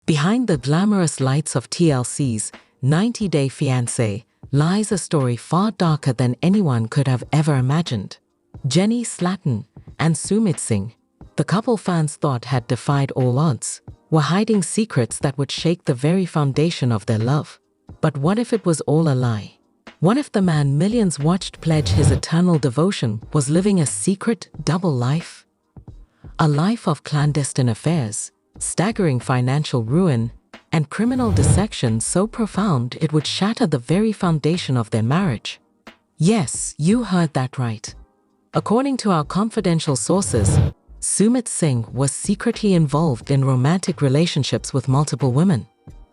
Behind the glamorous lights of TLC's 90-Day Fiancé lies a story far darker than anyone could have ever imagined. Jenny Slatten and Sumit Singh, the couple fans thought had defied all odds, were hiding secrets that would shake the very foundation of their love. But what if it was all a lie? What if the man millions watched pledge his eternal devotion was living a secret double life? A life of clandestine affairs, staggering financial ruin, and criminal dissection so profound it would shatter the very foundation of their marriage. Yes, you heard that right. According to our confidential sources, Sumit Singh was secretly involved in romantic relationships with multiple women.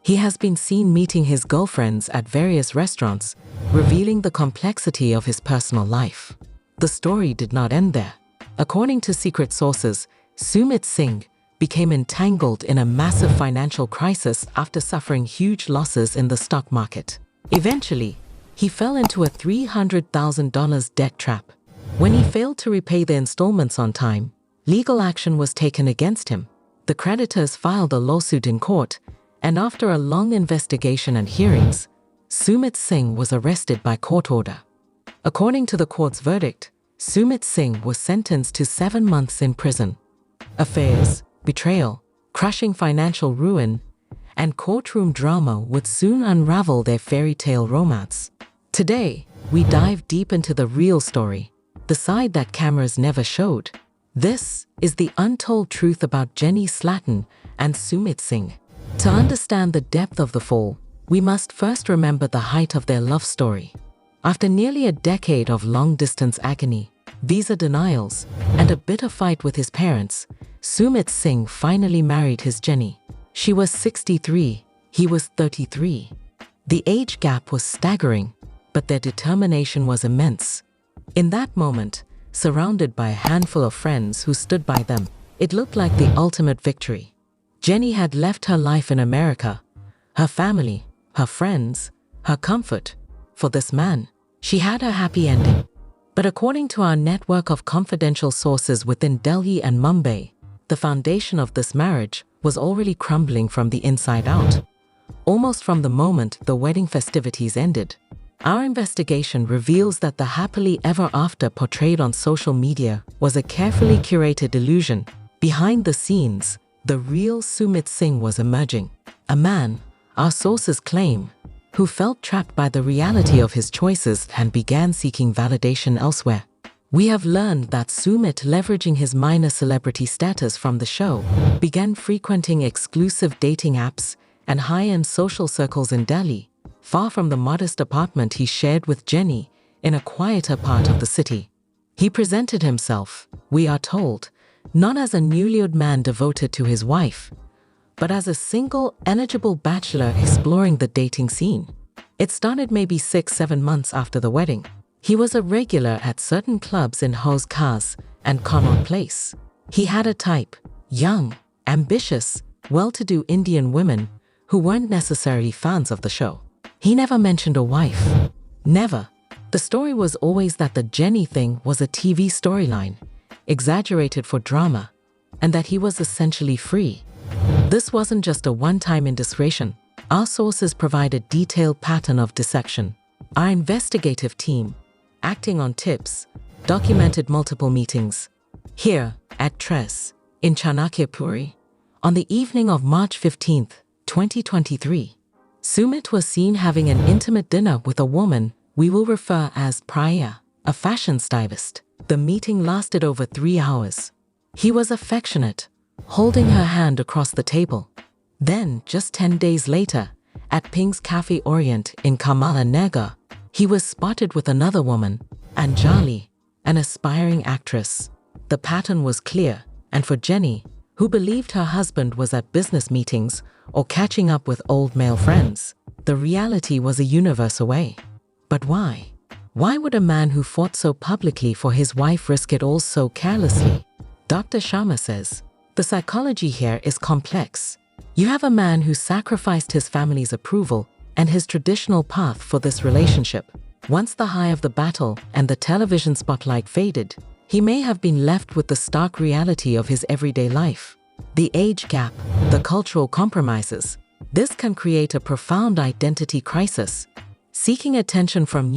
He has been seen meeting his girlfriends at various restaurants, revealing the complexity of his personal life. The story did not end there. According to secret sources, Sumit Singh became entangled in a massive financial crisis after suffering huge losses in the stock market. Eventually, he fell into a $300,000 debt trap. When he failed to repay the installments on time, legal action was taken against him. The creditors filed a lawsuit in court, and after a long investigation and hearings, Sumit Singh was arrested by court order. According to the court's verdict, Sumit Singh was sentenced to 7 months in prison. Affairs, betrayal, crushing financial ruin, and courtroom drama would soon unravel their fairy tale romance. Today, we dive deep into the real story, the side that cameras never showed. This is the untold truth about Jenny Slatten and Sumit Singh. To understand the depth of the fall, we must first remember the height of their love story. After nearly a decade of long-distance agony, visa denials, and a bitter fight with his parents, Sumit Singh finally married his Jenny. She was 63, he was 33. The age gap was staggering, but their determination was immense. In that moment, surrounded by a handful of friends who stood by them, it looked like the ultimate victory. Jenny had left her life in America, her family, her friends, her comfort. For this man, she had a happy ending. But according to our network of confidential sources within Delhi and Mumbai, the foundation of this marriage was already crumbling from the inside out. Almost from the moment the wedding festivities ended, our investigation reveals that the happily ever after portrayed on social media was a carefully curated illusion. Behind the scenes, the real Sumit Singh was emerging. A man, our sources claim, who felt trapped by the reality of his choices and began seeking validation elsewhere. We have learned that Sumit, leveraging his minor celebrity status from the show, began frequenting exclusive dating apps and high-end social circles in Delhi, far from the modest apartment he shared with Jenny in a quieter part of the city. He presented himself, we are told, not as a newlywed man devoted to his wife, but as a single, eligible bachelor exploring the dating scene. It started maybe 6-7 months after the wedding. He was a regular at certain clubs in Hauz Khas and Connaught Place. He had a type, young, ambitious, well-to-do Indian women who weren't necessarily fans of the show. He never mentioned a wife. Never. The story was always that the Jenny thing was a TV storyline, exaggerated for drama, and that he was essentially free. This wasn't just a one-time indiscretion. Our sources provide a detailed pattern of dissection. Our investigative team, acting on tips, documented multiple meetings. Here, at Tres, in Chanakyapuri, on the evening of March 15, 2023, Sumit was seen having an intimate dinner with a woman we will refer as Priya, a fashion stylist. The meeting lasted over 3 hours. He was affectionate, holding her hand across the table. Then, just 10 days later, at Pink's Cafe Orient in Kamala Nagar, he was spotted with another woman, Anjali, an aspiring actress. The pattern was clear, and for Jenny, who believed her husband was at business meetings or catching up with old male friends, the reality was a universe away. But why? Why would a man who fought so publicly for his wife risk it all so carelessly? Dr. Sharma says, the psychology here is complex. You have a man who sacrificed his family's approval and his traditional path for this relationship. Once the high of the battle and the television spotlight faded, he may have been left with the stark reality of his everyday life. The age gap, the cultural compromises. This can create a profound identity crisis. Seeking attention from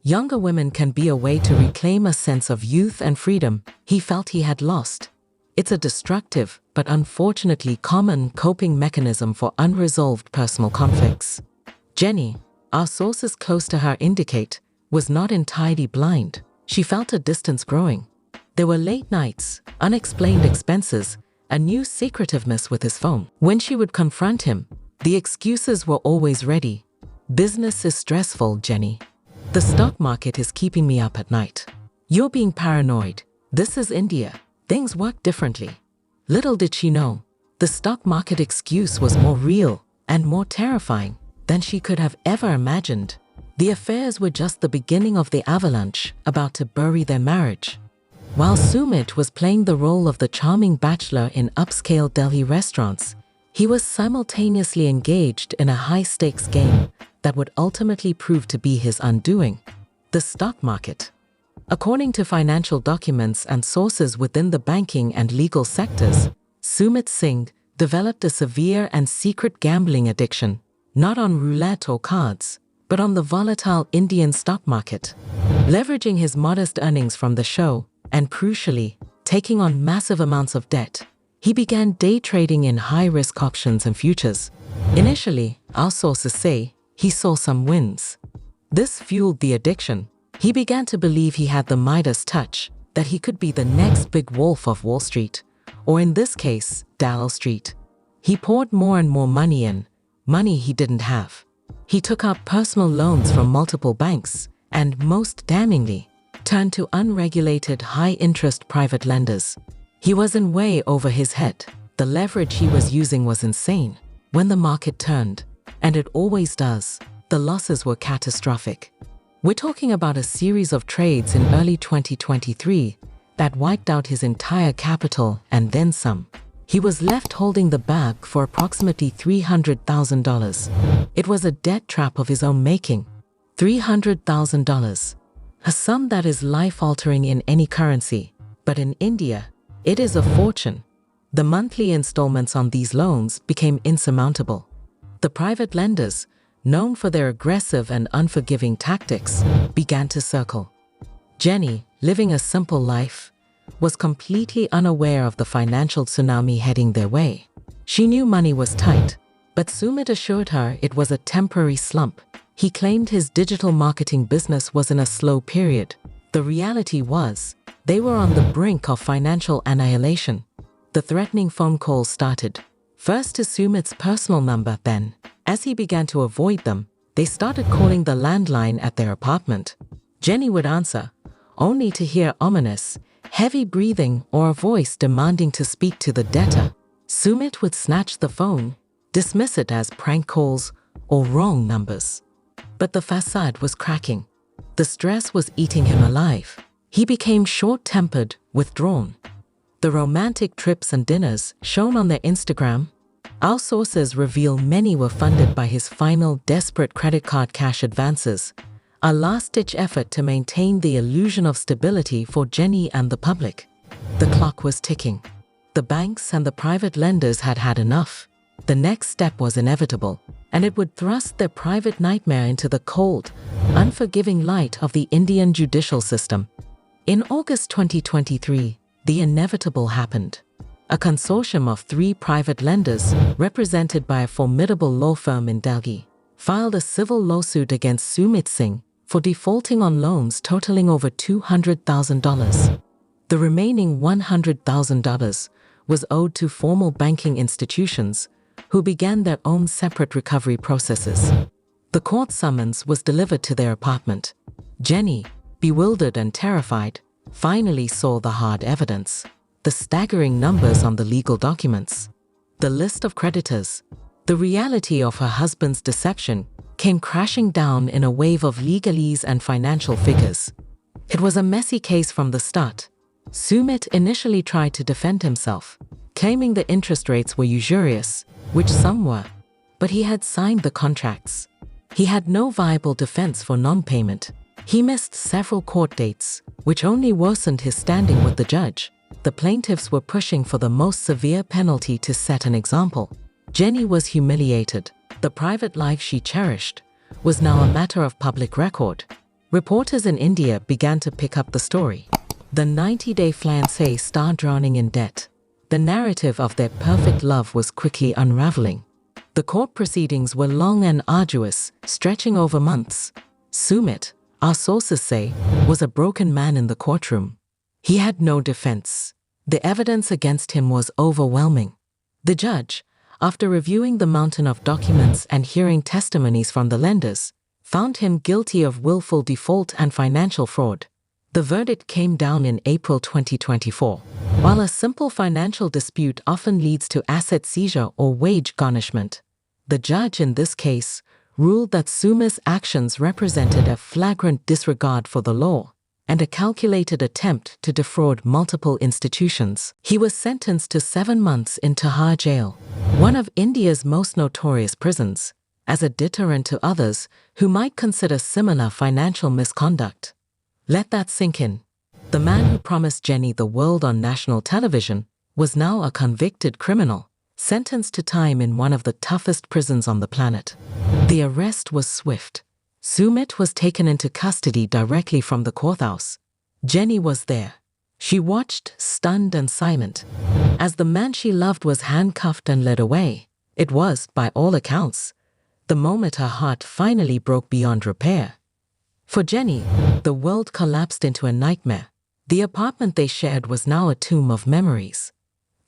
younger women can be a way to reclaim a sense of youth and freedom he felt he had lost. It's a destructive, but unfortunately common coping mechanism for unresolved personal conflicts. Jenny, our sources close to her indicate, was not entirely blind. She felt a distance growing. There were late nights, unexplained expenses, a new secretiveness with his phone. When she would confront him, the excuses were always ready. Business is stressful, Jenny. The stock market is keeping me up at night. You're being paranoid. This is India. Things work differently. Little did she know, the stock market excuse was more real and more terrifying than she could have ever imagined. The affairs were just the beginning of the avalanche about to bury their marriage. While Sumit was playing the role of the charming bachelor in upscale Delhi restaurants, he was simultaneously engaged in a high-stakes game that would ultimately prove to be his undoing: the stock market. According to financial documents and sources within the banking and legal sectors, Sumit Singh developed a severe and secret gambling addiction, not on roulette or cards, but on the volatile Indian stock market. Leveraging his modest earnings from the show, and crucially, taking on massive amounts of debt, he began day trading in high-risk options and futures. Initially, our sources say, he saw some wins. This fueled the addiction. He began to believe he had the Midas touch, that he could be the next big wolf of Wall Street, or in this case, Dal Street. He poured more and more money in, money he didn't have. He took out personal loans from multiple banks, and most damningly, turned to unregulated high-interest private lenders. He was in way over his head. The leverage he was using was insane. When the market turned, and it always does, the losses were catastrophic. We're talking about a series of trades in early 2023 that wiped out his entire capital and then some. He was left holding the bag for approximately $300,000. It was a debt trap of his own making. $300,000. A sum that is life-altering in any currency, but in India, it is a fortune. The monthly installments on these loans became insurmountable. The private lenders, known for their aggressive and unforgiving tactics, began to circle. Jenny, living a simple life, was completely unaware of the financial tsunami heading their way. She knew money was tight, but Sumit assured her it was a temporary slump. He claimed his digital marketing business was in a slow period. The reality was, they were on the brink of financial annihilation. The threatening phone calls started, first to Sumit's personal number, then, as he began to avoid them, they started calling the landline at their apartment. Jenny would answer, only to hear ominous, heavy breathing or a voice demanding to speak to the debtor. Sumit would snatch the phone, dismiss it as prank calls or wrong numbers. But the facade was cracking. The stress was eating him alive. He became short-tempered, withdrawn. The romantic trips and dinners shown on their Instagram, our sources reveal many were funded by his final desperate credit card cash advances, a last-ditch effort to maintain the illusion of stability for Jenny and the public. The clock was ticking. The banks and the private lenders had had enough. The next step was inevitable, and it would thrust their private nightmare into the cold, unforgiving light of the Indian judicial system. In August 2023, the inevitable happened. A consortium of 3 private lenders, represented by a formidable law firm in Delhi, filed a civil lawsuit against Sumit Singh for defaulting on loans totaling over $200,000. The remaining $100,000 was owed to formal banking institutions, who began their own separate recovery processes. The court summons was delivered to their apartment. Jenny, bewildered and terrified, finally saw the hard evidence. The staggering numbers on the legal documents, the list of creditors, the reality of her husband's deception came crashing down in a wave of legalese and financial figures. It was a messy case from the start. Sumit initially tried to defend himself, claiming the interest rates were usurious, which some were, but he had signed the contracts. He had no viable defense for non-payment. He missed several court dates, which only worsened his standing with the judge. The plaintiffs were pushing for the most severe penalty to set an example. Jenny was humiliated. The private life she cherished was now a matter of public record. Reporters in India began to pick up the story. The 90-day fiancé started drowning in debt. The narrative of their perfect love was quickly unraveling. The court proceedings were long and arduous, stretching over months. Sumit, our sources say, was a broken man in the courtroom. He had no defense. The evidence against him was overwhelming. The judge, after reviewing the mountain of documents and hearing testimonies from the lenders, found him guilty of willful default and financial fraud. The verdict came down in April 2024. While a simple financial dispute often leads to asset seizure or wage garnishment, the judge in this case ruled that Sumit's actions represented a flagrant disregard for the law and a calculated attempt to defraud multiple institutions. He was sentenced to 7 months in Tihar jail, one of India's most notorious prisons, as a deterrent to others who might consider similar financial misconduct. Let that sink in. The man who promised Jenny the world on national television was now a convicted criminal, sentenced to time in one of the toughest prisons on the planet. The arrest was swift. Sumit was taken into custody directly from the courthouse. Jenny was there. She watched, stunned and silent, as the man she loved was handcuffed and led away. It was, by all accounts, the moment her heart finally broke beyond repair. For Jenny, the world collapsed into a nightmare. The apartment they shared was now a tomb of memories.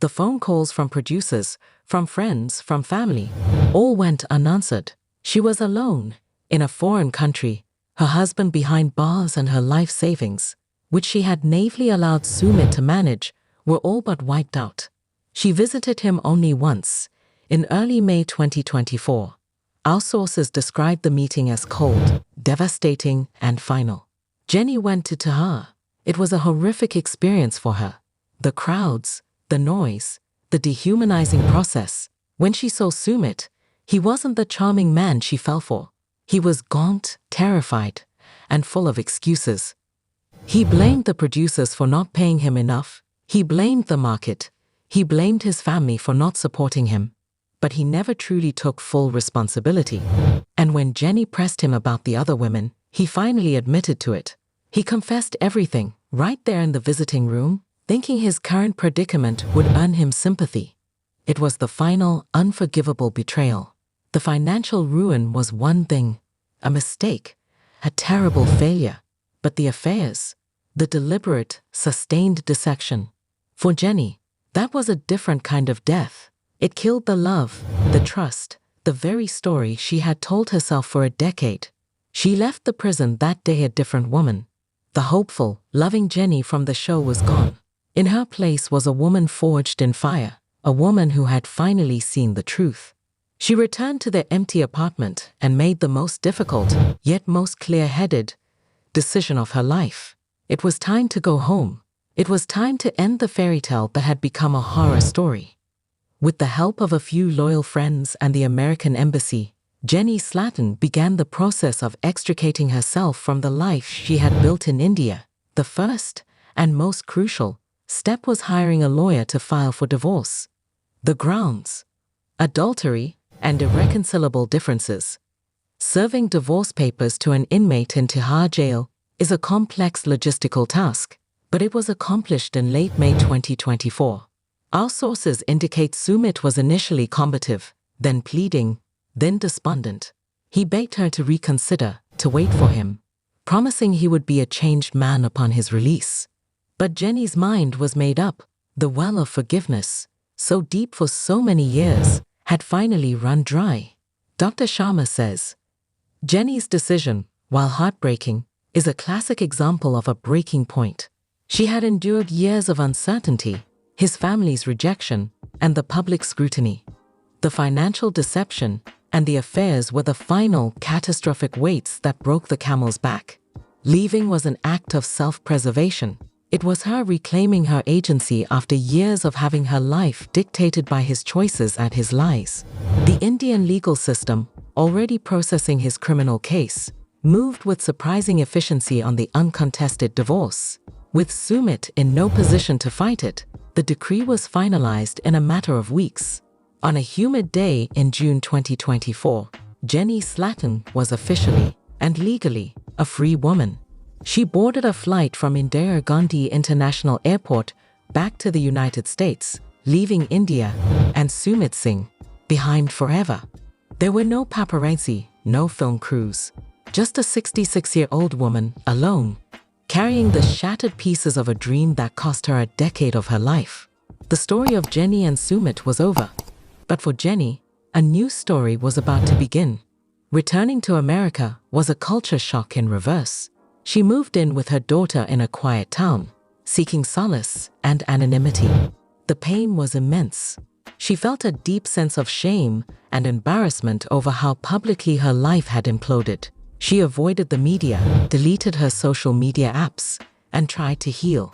The phone calls from producers, from friends, from family, all went unanswered. She was alone, in a foreign country, her husband behind bars and her life savings, which she had naively allowed Sumit to manage, were all but wiped out. She visited him only once, in early May 2024. Our sources described the meeting as cold, devastating, and final. Jenny went to Tihar. It was a horrific experience for her. The crowds, the noise, the dehumanizing process. When she saw Sumit, he wasn't the charming man she fell for. He was gaunt, terrified, and full of excuses. He blamed the producers for not paying him enough. He blamed the market. He blamed his family for not supporting him. But he never truly took full responsibility. And when Jenny pressed him about the other women, he finally admitted to it. He confessed everything, right there in the visiting room, thinking his current predicament would earn him sympathy. It was the final, unforgivable betrayal. The financial ruin was one thing, a mistake, a terrible failure. But the affairs, the deliberate, sustained deception. For Jenny, that was a different kind of death. It killed the love, the trust, the very story she had told herself for a decade. She left the prison that day a different woman. The hopeful, loving Jenny from the show was gone. In her place was a woman forged in fire, a woman who had finally seen the truth. She returned to their empty apartment and made the most difficult, yet most clear-headed, decision of her life. It was time to go home. It was time to end the fairy tale that had become a horror story. With the help of a few loyal friends and the American embassy, Jenny Slatten began the process of extricating herself from the life she had built in India. The first, and most crucial, step was hiring a lawyer to file for divorce. The grounds: adultery and irreconcilable differences. Serving divorce papers to an inmate in Tihar jail is a complex logistical task, but it was accomplished in late May 2024. Our sources indicate Sumit was initially combative, then pleading, then despondent. He begged her to reconsider, to wait for him, promising he would be a changed man upon his release. But Jenny's mind was made up. The well of forgiveness, so deep for so many years, had finally run dry. Dr. Sharma says, Jenny's decision, while heartbreaking, is a classic example of a breaking point. She had endured years of uncertainty, his family's rejection, and the public scrutiny. The financial deception and the affairs were the final, catastrophic weights that broke the camel's back. Leaving was an act of self-preservation. It was her reclaiming her agency after years of having her life dictated by his choices and his lies. The Indian legal system, already processing his criminal case, moved with surprising efficiency on the uncontested divorce. With Sumit in no position to fight it, the decree was finalized in a matter of weeks. On a humid day in June 2024, Jenny Slatten was officially and legally a free woman. She boarded a flight from Indira Gandhi International Airport back to the United States, leaving India and Sumit Singh behind forever. There were no paparazzi, no film crews, just a 66-year-old woman alone, carrying the shattered pieces of a dream that cost her a decade of her life. The story of Jenny and Sumit was over. But for Jenny, a new story was about to begin. Returning to America was a culture shock in reverse. She moved in with her daughter in a quiet town, seeking solace and anonymity. The pain was immense. She felt a deep sense of shame and embarrassment over how publicly her life had imploded. She avoided the media, deleted her social media apps, and tried to heal.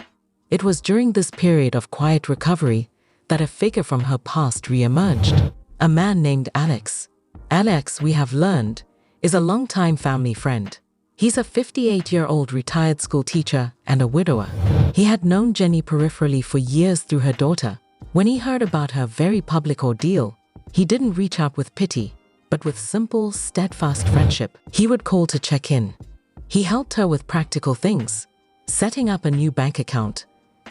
It was during this period of quiet recovery that a figure from her past re-emerged, a man named Alex. Alex, we have learned, is a longtime family friend. He's a 58-year-old retired school teacher and a widower. He had known Jenny peripherally for years through her daughter. When he heard about her very public ordeal, he didn't reach out with pity, but with simple, steadfast friendship. He would call to check in. He helped her with practical things, setting up a new bank account,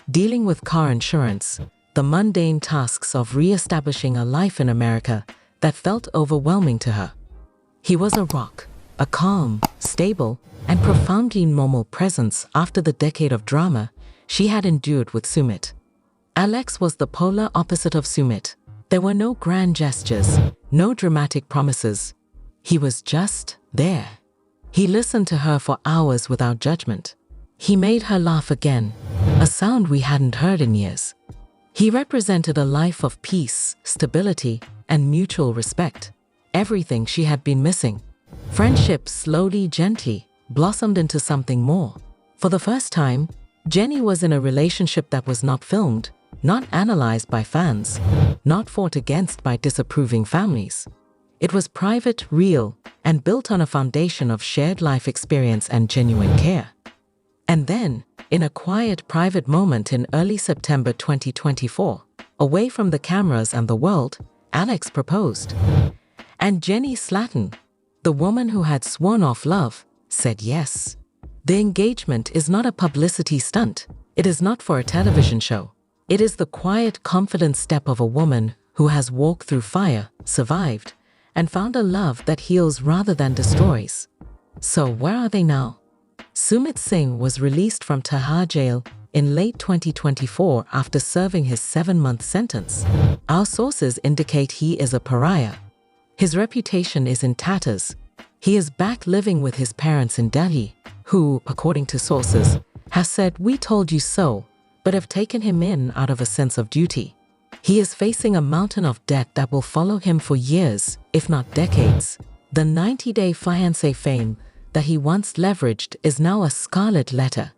dealing with car insurance, the mundane tasks of re-establishing a life in America that felt overwhelming to her. He was a rock, a calm, stable, and profoundly normal presence after the decade of drama she had endured with Sumit. Alex was the polar opposite of Sumit. There were no grand gestures, no dramatic promises. He was just there. He listened to her for hours without judgment. He made her laugh again, a sound we hadn't heard in years. He represented a life of peace, stability, and mutual respect, everything she had been missing. Friendship slowly, gently blossomed into something more. For the first time, Jenny was in a relationship that was not filmed, not analyzed by fans, not fought against by disapproving families. It was private, real, and built on a foundation of shared life experience and genuine care. And then, in a quiet, private moment in early September 2024, away from the cameras and the world, Alex proposed. And Jenny Slatten, the woman who had sworn off love, said yes. The engagement is not a publicity stunt. It is not for a television show. It is the quiet, confident step of a woman who has walked through fire, survived, and found a love that heals rather than destroys. So where are they now? Sumit Singh was released from Tihar jail in late 2024 after serving his 7-month sentence. Our sources indicate he is a pariah. His reputation is in tatters. He is back living with his parents in Delhi, who, according to sources, have said, "We told you so," but have taken him in out of a sense of duty. He is facing a mountain of debt that will follow him for years, if not decades. The 90-day fiancé fame that he once leveraged is now a scarlet letter,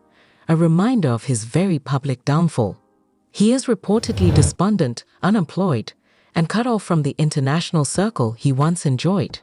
a reminder of his very public downfall. He is reportedly despondent, unemployed, and cut off from the international circle he once enjoyed.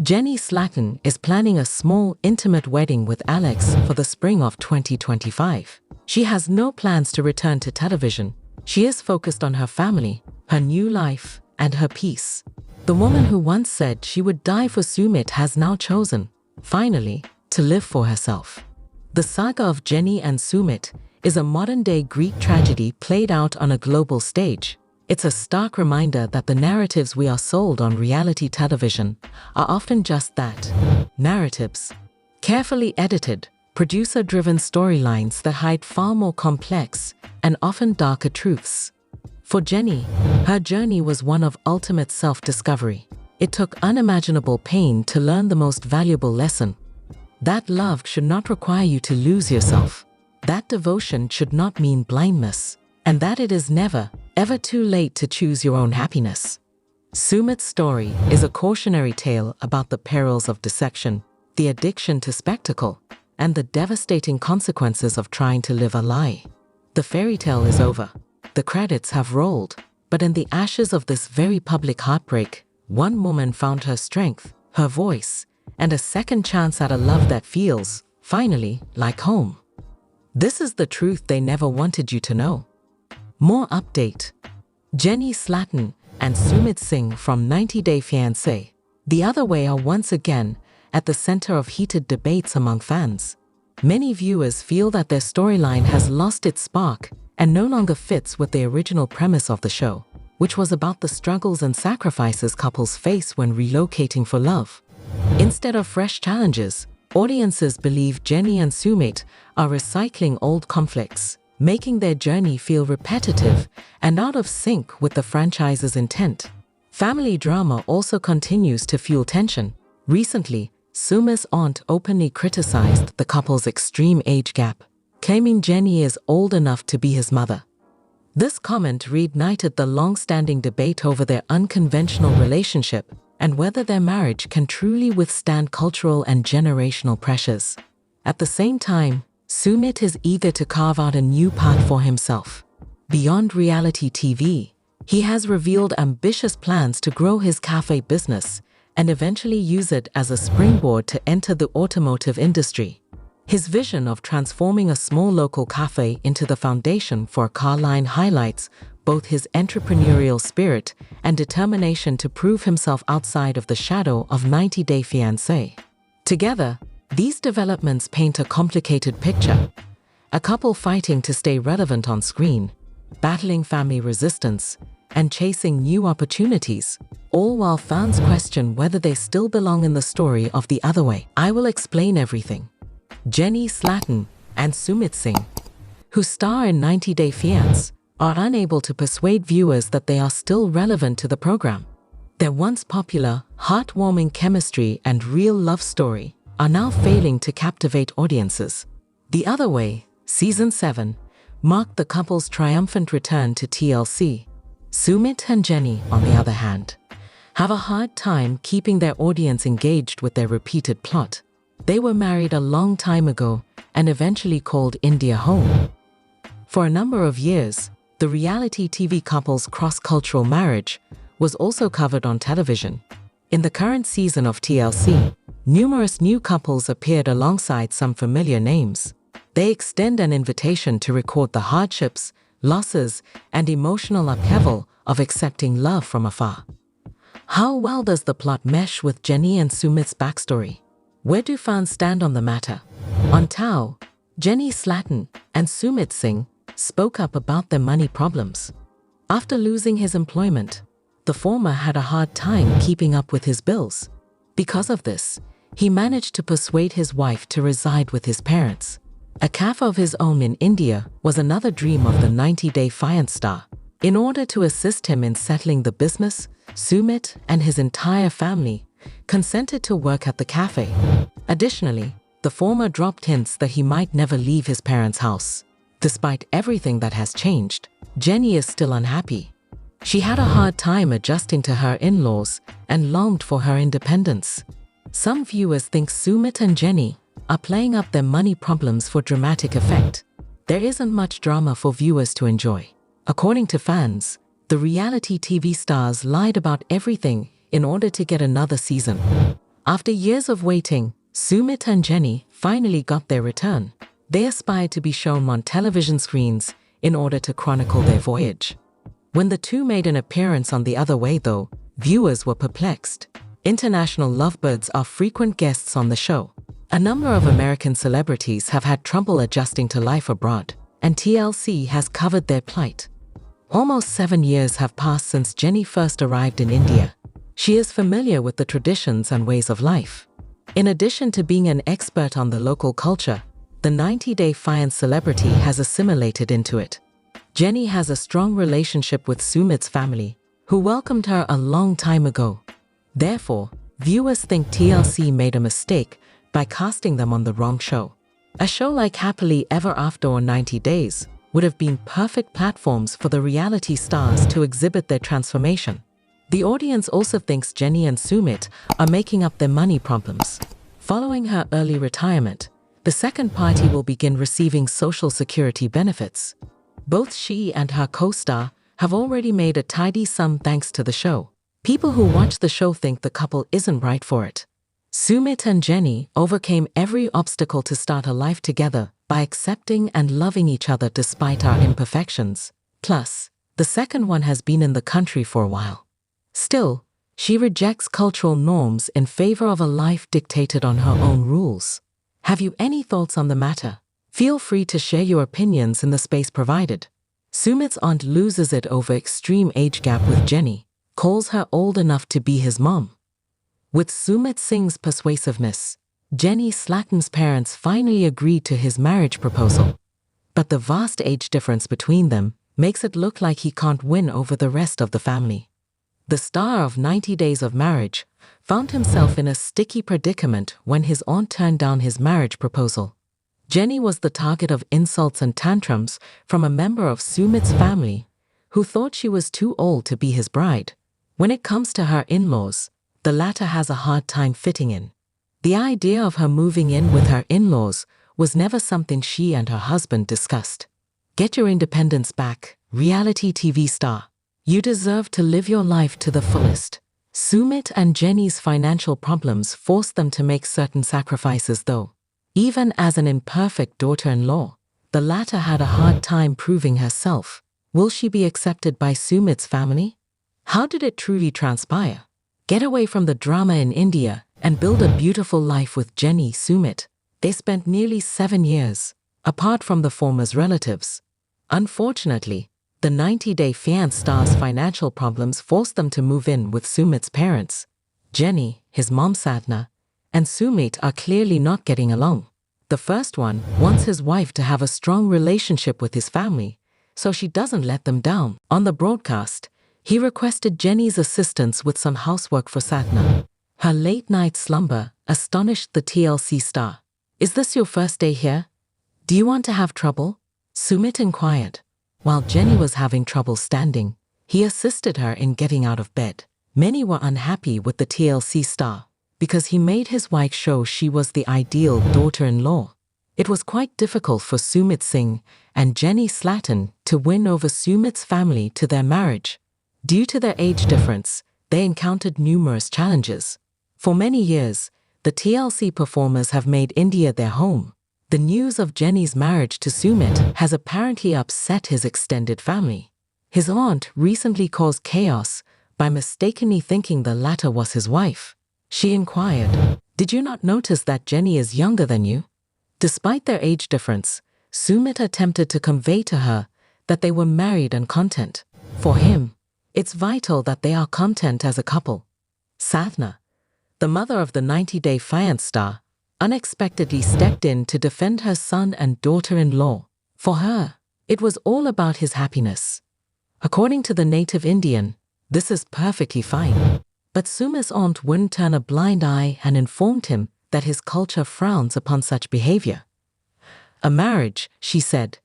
Jenny Slatten is planning a small, intimate wedding with Alex for the spring of 2025. She has no plans to return to television. She is focused on her family, her new life, and her peace. The woman who once said she would die for Sumit has now chosen, finally, to live for herself. The saga of Jenny and Sumit is a modern-day Greek tragedy played out on a global stage. It's a stark reminder that the narratives we are sold on reality television are often just that, narratives. Carefully edited, producer-driven storylines that hide far more complex and often darker truths. For Jenny, her journey was one of ultimate self-discovery. It took unimaginable pain to learn the most valuable lesson. That love should not require you to lose yourself. That devotion should not mean blindness. And that it is never, ever too late to choose your own happiness. Sumit's story is a cautionary tale about the perils of deception, the addiction to spectacle, and the devastating consequences of trying to live a lie. The fairy tale is over. The credits have rolled. But in the ashes of this very public heartbreak, one woman found her strength, her voice, and a second chance at a love that feels, finally, like home. This is the truth they never wanted you to know. More update. Jenny Slatten and Sumit Singh from 90 Day Fiancé, The Other Way are once again at the center of heated debates among fans. Many viewers feel that their storyline has lost its spark and no longer fits with the original premise of the show, which was about the struggles and sacrifices couples face when relocating for love. Instead of fresh challenges, audiences believe Jenny and Sumit are recycling old conflicts, making their journey feel repetitive and out of sync with the franchise's intent. Family drama also continues to fuel tension. Recently, Sumit's aunt openly criticized the couple's extreme age gap, claiming Jenny is old enough to be his mother. This comment reignited the long-standing debate over their unconventional relationship and whether their marriage can truly withstand cultural and generational pressures. At the same time, Sumit is eager to carve out a new path for himself. Beyond reality TV, he has revealed ambitious plans to grow his cafe business and eventually use it as a springboard to enter the automotive industry. His vision of transforming a small local cafe into the foundation for a car line highlights both his entrepreneurial spirit and determination to prove himself outside of the shadow of 90 Day Fiancé. Together, these developments paint a complicated picture. A couple fighting to stay relevant on screen, battling family resistance, and chasing new opportunities, all while fans question whether they still belong in the story of The Other Way. I will explain everything. Jenny Slatten and Sumit Singh, who star in 90 Day Fiancé, are unable to persuade viewers that they are still relevant to the program. Their once popular, heartwarming chemistry and real love story are now failing to captivate audiences. The Other Way, Season 7, marked the couple's triumphant return to TLC. Sumit and Jenny, on the other hand, have a hard time keeping their audience engaged with their repeated plot. They were married a long time ago and eventually called India home. For a number of years, the reality TV couple's cross-cultural marriage was also covered on television. In the current season of TLC, numerous new couples appeared alongside some familiar names. They extend an invitation to record the hardships, losses, and emotional upheaval of accepting love from afar. How well does the plot mesh with Jenny and Sumit's backstory? Where do fans stand on the matter? On Tao, Jenny Slatten and Sumit Singh spoke up about their money problems. After losing his employment, the former had a hard time keeping up with his bills. Because of this, he managed to persuade his wife to reside with his parents. A cafe of his own in India was another dream of the 90 Day Fiancé star. In order to assist him in settling the business, Sumit and his entire family consented to work at the cafe. Additionally, the former dropped hints that he might never leave his parents' house. Despite everything that has changed, Jenny is still unhappy. She had a hard time adjusting to her in-laws and longed for her independence. Some viewers think Sumit and Jenny are playing up their money problems for dramatic effect. There isn't much drama for viewers to enjoy. According to fans, the reality TV stars lied about everything in order to get another season. After years of waiting, Sumit and Jenny finally got their return. They aspired to be shown on television screens in order to chronicle their voyage. When the two made an appearance on The Other Way, though, viewers were perplexed. International lovebirds are frequent guests on the show. A number of American celebrities have had trouble adjusting to life abroad, and TLC has covered their plight. Almost 7 years have passed since Jenny first arrived in India. She is familiar with the traditions and ways of life. In addition to being an expert on the local culture, the 90 Day Fiancé celebrity has assimilated into it. Jenny has a strong relationship with Sumit's family, who welcomed her a long time ago. Therefore, viewers think TLC made a mistake by casting them on the wrong show. A show like Happily Ever After or 90 Days would have been perfect platforms for the reality stars to exhibit their transformation. The audience also thinks Jenny and Sumit are making up their money problems. Following her early retirement, the second party will begin receiving Social Security benefits. Both she and her co-star have already made a tidy sum thanks to the show. People who watch the show think the couple isn't right for it. Sumit and Jenny overcame every obstacle to start a life together by accepting and loving each other despite our imperfections. Plus, the second one has been in the country for a while. Still, she rejects cultural norms in favor of a life dictated on her own rules. Have you any thoughts on the matter? Feel free to share your opinions in the space provided. Sumit's aunt loses it over extreme age gap with Jenny, calls her old enough to be his mom. With Sumit Singh's persuasiveness, Jenny Slatton's parents finally agreed to his marriage proposal. But the vast age difference between them makes it look like he can't win over the rest of the family. The star of 90 Days of Marriage found himself in a sticky predicament when his aunt turned down his marriage proposal. Jenny was the target of insults and tantrums from a member of Sumit's family who thought she was too old to be his bride. When it comes to her in-laws, the latter has a hard time fitting in. The idea of her moving in with her in-laws was never something she and her husband discussed. Get your independence back, reality TV star. You deserve to live your life to the fullest. Sumit and Jenny's financial problems forced them to make certain sacrifices though. Even as an imperfect daughter-in-law, the latter had a hard time proving herself. Will she be accepted by Sumit's family? How did it truly transpire? Get away from the drama in India and build a beautiful life with Jenny Sumit. They spent nearly 7 years apart from the former's relatives. Unfortunately, the 90-Day Fiancé star's financial problems forced them to move in with Sumit's parents. Jenny, his mom Sadhna, and Sumit are clearly not getting along. The first one wants his wife to have a strong relationship with his family, so she doesn't let them down. On the broadcast, he requested Jenny's assistance with some housework for Sadhna. Her late-night slumber astonished the TLC star. "Is this your first day here? Do you want to have trouble?" Sumit inquired. While Jenny was having trouble standing, he assisted her in getting out of bed. Many were unhappy with the TLC star because he made his wife show she was the ideal daughter-in-law. It was quite difficult for Sumit Singh and Jenny Slatton to win over Sumit's family to their marriage. Due to their age difference, they encountered numerous challenges. For many years, the TLC performers have made India their home. The news of Jenny's marriage to Sumit has apparently upset his extended family. His aunt recently caused chaos by mistakenly thinking the latter was his wife. She inquired, "Did you not notice that Jenny is younger than you?" Despite their age difference, Sumit attempted to convey to her that they were married and content. For him, it's vital that they are content as a couple. Sadhna, the mother of the 90-Day Fiancé star, unexpectedly stepped in to defend her son and daughter-in-law. For her, it was all about his happiness. According to the native Indian, this is perfectly fine. But Sumit's aunt wouldn't turn a blind eye and informed him that his culture frowns upon such behavior. A marriage, she said,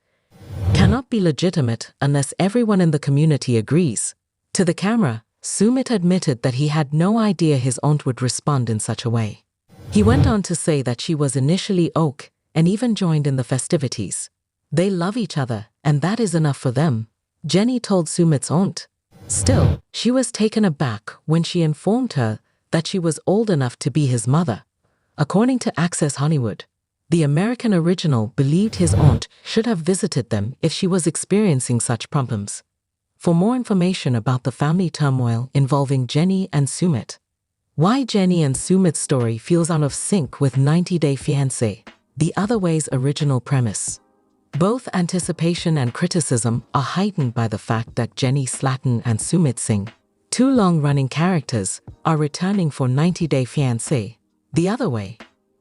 cannot be legitimate unless everyone in the community agrees. To the camera, Sumit admitted that he had no idea his aunt would respond in such a way. He went on to say that she was initially okay and even joined in the festivities. They love each other, and that is enough for them, Jenny told Sumit's aunt. Still, she was taken aback when she informed her that she was old enough to be his mother. According to Access Hollywood, the American original believed his aunt should have visited them if she was experiencing such problems. For more information about the family turmoil involving Jenny and Sumit, why Jenny and Sumit's story feels out of sync with 90-Day Fiancé, The Other Way's original premise. Both anticipation and criticism are heightened by the fact that Jenny Slatton and Sumit Singh, two long-running characters, are returning for 90-Day Fiancé, The Other Way.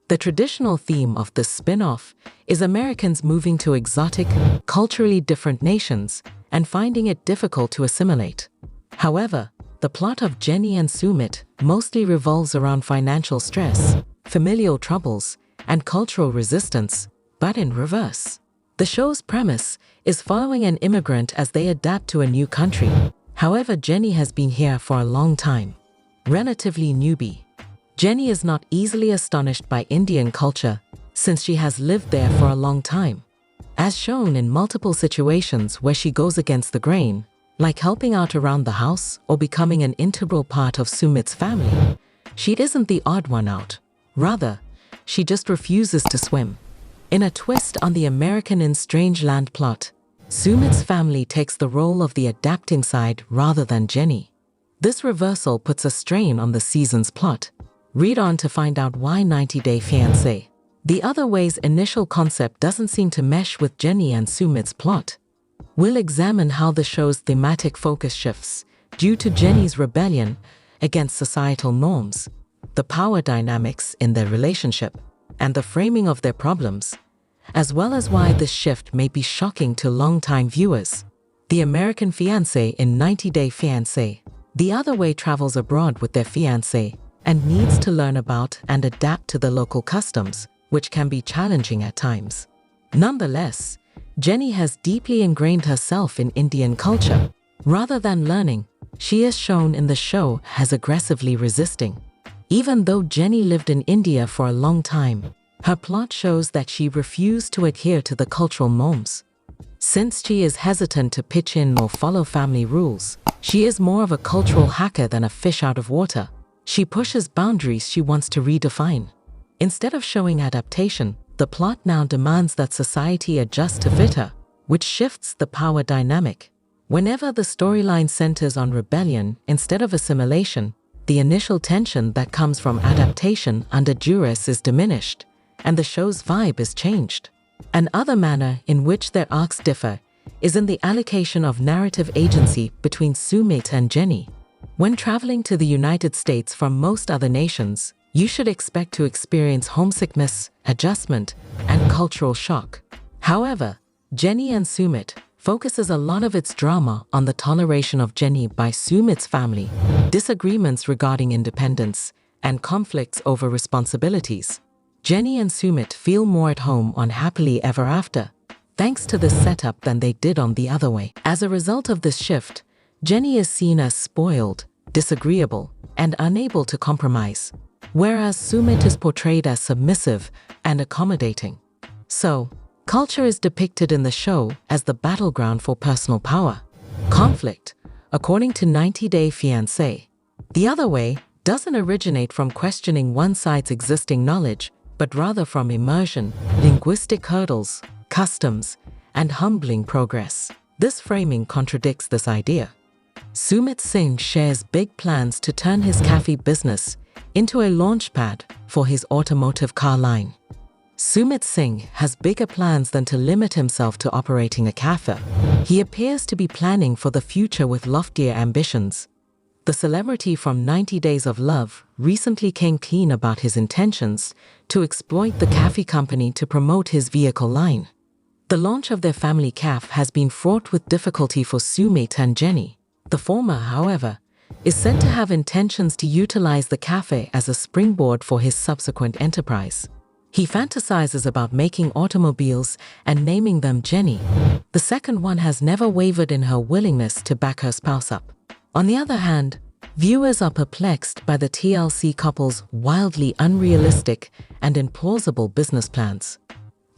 The traditional theme of this spin-off is Americans moving to exotic, culturally different nations and finding it difficult to assimilate. However, the plot of Jenny and Sumit mostly revolves around financial stress, familial troubles, and cultural resistance, but in reverse. The show's premise is following an immigrant as they adapt to a new country. However, Jenny has been here for a long time. Relatively newbie. Jenny is not easily astonished by Indian culture since she has lived there for a long time. As shown in multiple situations where she goes against the grain, like helping out around the house or becoming an integral part of Sumit's family, she isn't the odd one out. Rather, she just refuses to swim. In a twist on the American in Strangeland plot, Sumit's family takes the role of the adapting side rather than Jenny. This reversal puts a strain on the season's plot. Read on to find out why 90 Day Fiancé. The Other Way's initial concept doesn't seem to mesh with Jenny and Sumit's plot. We'll examine how the show's thematic focus shifts due to Jenny's rebellion against societal norms, the power dynamics in their relationship, and the framing of their problems, as well as why this shift may be shocking to longtime viewers. The American fiancé in 90 Day Fiancé. The Other Way travels abroad with their fiancé and needs to learn about and adapt to the local customs, which can be challenging at times. Nonetheless, Jenny has deeply ingrained herself in Indian culture. Rather than learning, she is shown in the show as aggressively resisting. Even though Jenny lived in India for a long time, her plot shows that she refused to adhere to the cultural norms. Since she is hesitant to pitch in or follow family rules, she is more of a cultural hacker than a fish out of water. She pushes boundaries she wants to redefine. Instead of showing adaptation, the plot now demands that society adjust to fit her, which shifts the power dynamic. Whenever the storyline centers on rebellion instead of assimilation, the initial tension that comes from adaptation under duress is diminished, and the show's vibe is changed. Another manner in which their arcs differ is in the allocation of narrative agency between Sumit and Jenny. When traveling to the United States from most other nations, you should expect to experience homesickness, adjustment, and cultural shock. However, Jenny and Sumit focuses a lot of its drama on the toleration of Jenny by Sumit's family, disagreements regarding independence, and conflicts over responsibilities. Jenny and Sumit feel more at home on Happily Ever After, thanks to this setup than they did on The Other Way. As a result of this shift, Jenny is seen as spoiled, disagreeable, and unable to compromise, whereas Sumit is portrayed as submissive and accommodating. So, culture is depicted in the show as the battleground for personal power. Conflict, according to 90 Day Fiancé. The Other Way doesn't originate from questioning one side's existing knowledge, but rather from immersion, linguistic hurdles, customs, and humbling progress. This framing contradicts this idea. Sumit Singh shares big plans to turn his cafe business into a launchpad for his automotive car line. Sumit Singh has bigger plans than to limit himself to operating a cafe. He appears to be planning for the future with loftier ambitions. The celebrity from 90 Days of Love recently came clean about his intentions to exploit the cafe company to promote his vehicle line. The launch of their family cafe has been fraught with difficulty for Sumit and Jenny. The former, however, is said to have intentions to utilize the cafe as a springboard for his subsequent enterprise. He fantasizes about making automobiles and naming them Jenny. The second one has never wavered in her willingness to back her spouse up. On the other hand, viewers are perplexed by the TLC couple's wildly unrealistic and implausible business plans.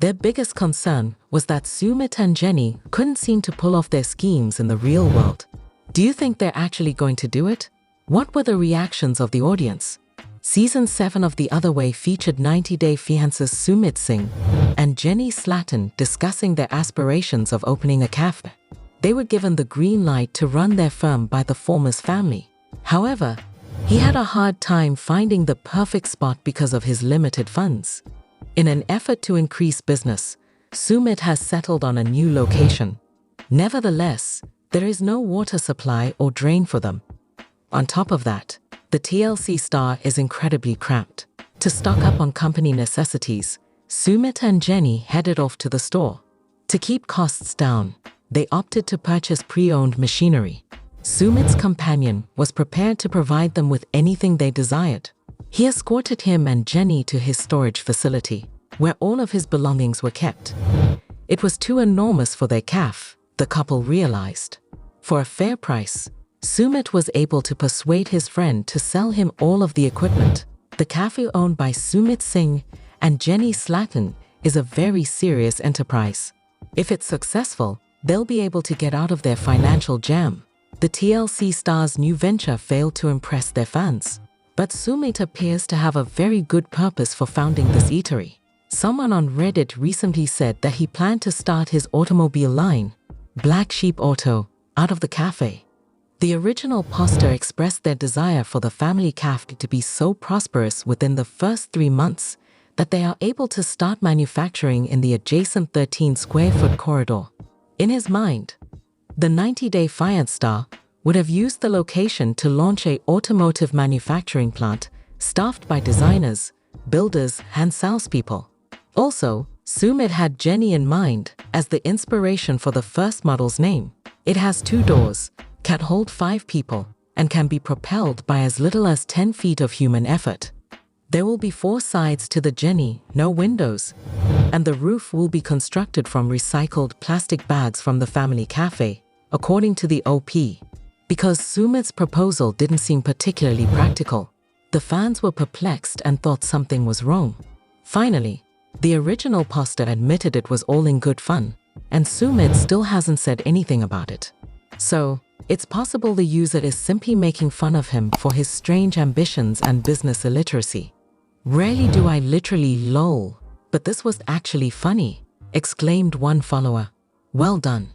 Their biggest concern was that Sumit and Jenny couldn't seem to pull off their schemes in the real world. Do you think they're actually going to do it? What were the reactions of the audience? Season 7 of The Other Way featured 90 Day Fiancé's Sumit Singh and Jenny Slatten discussing their aspirations of opening a cafe. They were given the green light to run their firm by the former's family. However, he had a hard time finding the perfect spot because of his limited funds. In an effort to increase business, Sumit has settled on a new location. Nevertheless, there is no water supply or drain for them. On top of that, the TLC star is incredibly cramped. To stock up on company necessities, Sumit and Jenny headed off to the store. To keep costs down, they opted to purchase pre-owned machinery. Sumit's companion was prepared to provide them with anything they desired. He escorted him and Jenny to his storage facility, where all of his belongings were kept. It was too enormous for their cafe, the couple realized. For a fair price, Sumit was able to persuade his friend to sell him all of the equipment. The cafe owned by Sumit Singh and Jenny Slatten is a very serious enterprise. If it's successful, they'll be able to get out of their financial jam. The TLC star's new venture failed to impress their fans, but Sumit appears to have a very good purpose for founding this eatery. Someone on Reddit recently said that he planned to start his automobile line, Black Sheep Auto, out of the cafe. The original poster expressed their desire for the family cafe to be so prosperous within the first 3 months that they are able to start manufacturing in the adjacent 13-square-foot corridor. In his mind, the 90-day Fiance star would have used the location to launch an automotive manufacturing plant staffed by designers, builders, and salespeople. Also, Sumit had Jenny in mind as the inspiration for the first model's name. It has 2 doors, can hold 5 people, and can be propelled by as little as 10 feet of human effort. There will be 4 sides to the Jenny, no windows, and the roof will be constructed from recycled plastic bags from the family cafe, according to the OP. Because Sumit's proposal didn't seem particularly practical, the fans were perplexed and thought something was wrong. Finally, the original poster admitted it was all in good fun, and Sumit still hasn't said anything about it. So, it's possible the user is simply making fun of him for his strange ambitions and business illiteracy. Rarely do I literally lol, but this was actually funny, exclaimed one follower. Well done.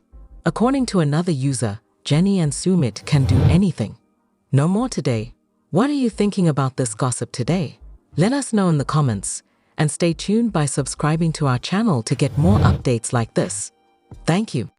According to another user, Jenny and Sumit can do anything. No more today. What are you thinking about this gossip today? Let us know in the comments, and stay tuned by subscribing to our channel to get more updates like this. Thank you.